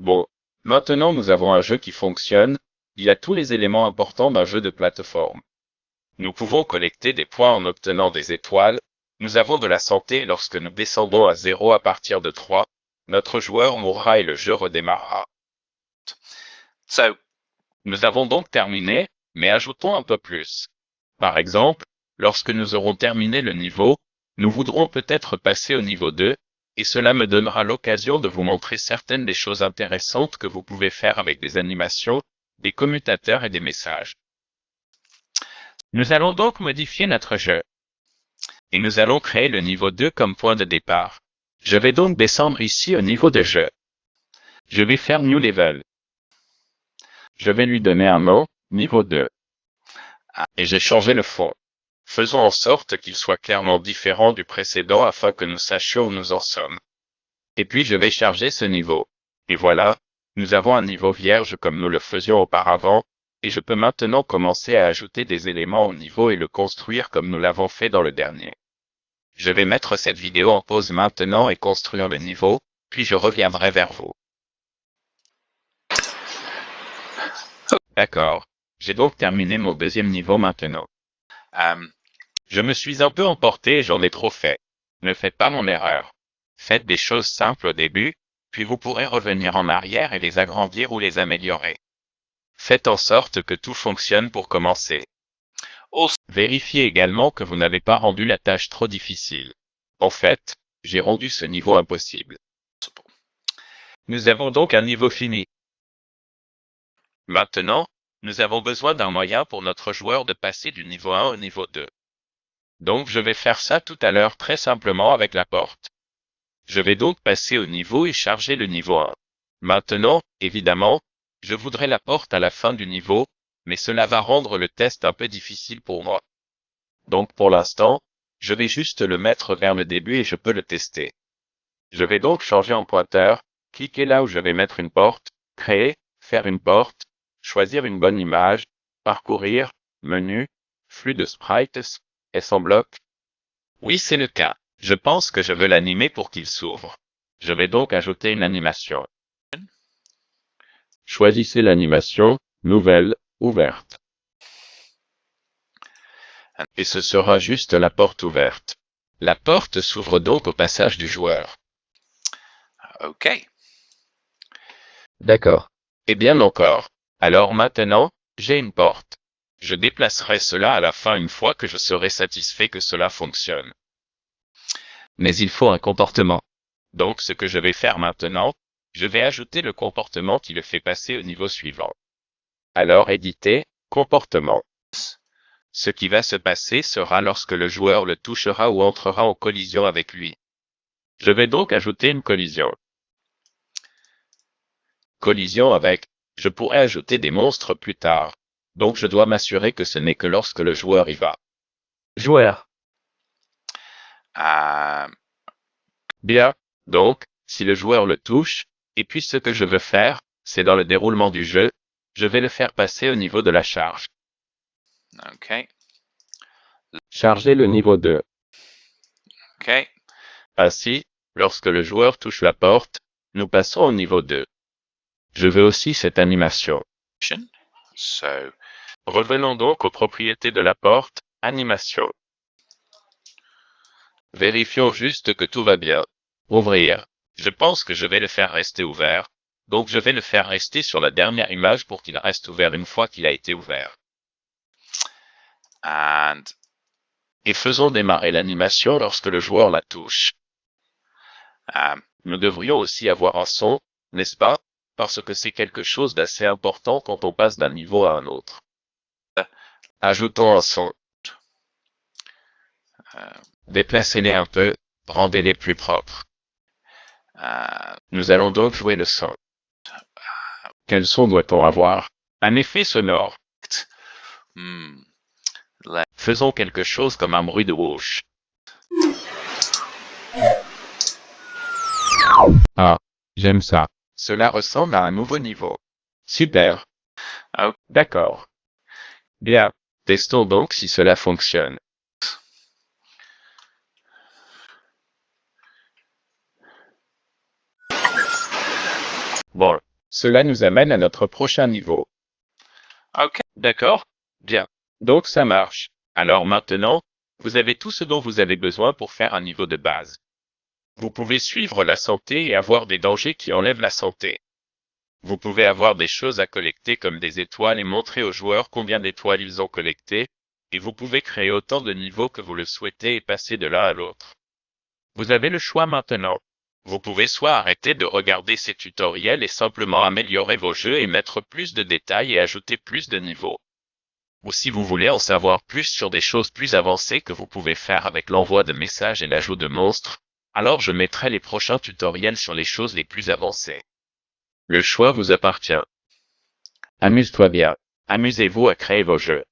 Bon, maintenant nous avons un jeu qui fonctionne. Il a tous les éléments importants d'un jeu de plateforme. Nous pouvons collecter des points en obtenant des étoiles. Nous avons de la santé et lorsque nous descendons à 0 à partir de 3, notre joueur mourra et le jeu redémarrera. So, Nous avons donc terminé, mais ajoutons un peu plus. Par exemple, lorsque nous aurons terminé le niveau, nous voudrons peut-être passer au niveau 2, et cela me donnera l'occasion de vous montrer certaines des choses intéressantes que vous pouvez faire avec des animations, des commutateurs et des messages. Nous allons donc modifier notre jeu. Et nous allons créer le niveau 2 comme point de départ. Je vais donc descendre ici au niveau de jeu. Je vais faire New Level. Je vais lui donner un nom, niveau 2. Et j'ai changé le fond. Faisons en sorte qu'il soit clairement différent du précédent afin que nous sachions où nous en sommes. Et puis je vais charger ce niveau. Et voilà, nous avons un niveau vierge comme nous le faisions auparavant, et je peux maintenant commencer à ajouter des éléments au niveau et le construire comme nous l'avons fait dans le dernier. Je vais mettre cette vidéo en pause maintenant et construire le niveau, puis je reviendrai vers vous. D'accord. J'ai donc terminé mon deuxième niveau maintenant. Je me suis un peu emporté et j'en ai trop fait. Ne faites pas mon erreur. Faites des choses simples au début, puis vous pourrez revenir en arrière et les agrandir ou les améliorer. Faites en sorte que tout fonctionne pour commencer. Vérifiez également que vous n'avez pas rendu la tâche trop difficile. En fait, j'ai rendu ce niveau impossible. Nous avons donc un niveau fini. Maintenant, nous avons besoin d'un moyen pour notre joueur de passer du niveau 1 au niveau 2. Donc je vais faire ça tout à l'heure très simplement avec la porte. Je vais donc passer au niveau et charger le niveau 1. Maintenant, évidemment, je voudrais la porte à la fin du niveau, mais cela va rendre le test un peu difficile pour moi. Donc pour l'instant, je vais juste le mettre vers le début et je peux le tester. Je vais donc changer en pointeur, cliquer là où je vais mettre une porte, créer, faire une porte, choisir une bonne image, parcourir, menu, flux de sprites, S en bloc. Oui, c'est le cas. Je pense que je veux l'animer pour qu'il s'ouvre. Je vais donc ajouter une animation. Choisissez l'animation, nouvelle, ouverte. Et ce sera juste la porte ouverte. La porte s'ouvre donc au passage du joueur. OK. D'accord. Eh bien encore. Alors maintenant, j'ai une porte. Je déplacerai cela à la fin une fois que je serai satisfait que cela fonctionne. Mais il faut un comportement. Donc ce que je vais faire maintenant, je vais ajouter le comportement qui le fait passer au niveau suivant. Alors éditer, comportement. Ce qui va se passer sera lorsque le joueur le touchera ou entrera en collision avec lui. Je vais donc ajouter une collision. Collision avec, je pourrais ajouter des monstres plus tard. Donc je dois m'assurer que ce n'est que lorsque le joueur y va. Joueur. Bien. Donc, si le joueur le touche, et puis ce que je veux faire, c'est dans le déroulement du jeu, je vais le faire passer au niveau de la charge. OK. Charger le niveau 2. OK. Ainsi, lorsque le joueur touche la porte, nous passons au niveau 2. Je veux aussi cette animation. So, Revenons donc aux propriétés de la porte, animation. Vérifions juste que tout va bien. Ouvrir. Je pense que je vais le faire rester ouvert, donc je vais le faire rester sur la dernière image pour qu'il reste ouvert une fois qu'il a été ouvert. and Et faisons démarrer l'animation lorsque le joueur la touche. um, Nous devrions aussi avoir un son, n'est-ce pas? Parce que c'est quelque chose d'assez important quand on passe d'un niveau à un autre. Ajoutons un son. Déplacez-les un peu, rendez-les plus propres. Nous allons donc jouer le son. Quel son doit-on avoir? Un effet sonore. Faisons quelque chose comme un bruit de whoosh. Ah, j'aime ça. Cela ressemble à un nouveau niveau. Super. Oh. D'accord. Bien. Testons donc si cela fonctionne. Bon, Cela nous amène à notre prochain niveau. OK. D'accord? Bien. Donc ça marche. Alors maintenant, vous avez tout ce dont vous avez besoin pour faire un niveau de base. Vous pouvez suivre la santé et avoir des dangers qui enlèvent la santé. Vous pouvez avoir des choses à collecter comme des étoiles et montrer aux joueurs combien d'étoiles ils ont collectées, et vous pouvez créer autant de niveaux que vous le souhaitez et passer de l'un à l'autre. Vous avez le choix maintenant. Vous pouvez soit arrêter de regarder ces tutoriels et simplement améliorer vos jeux et mettre plus de détails et ajouter plus de niveaux. Ou si vous voulez en savoir plus sur des choses plus avancées que vous pouvez faire avec l'envoi de messages et l'ajout de monstres, alors je mettrai les prochains tutoriels sur les choses les plus avancées. Le choix vous appartient. Amuse-toi bien. Amusez-vous à créer vos jeux.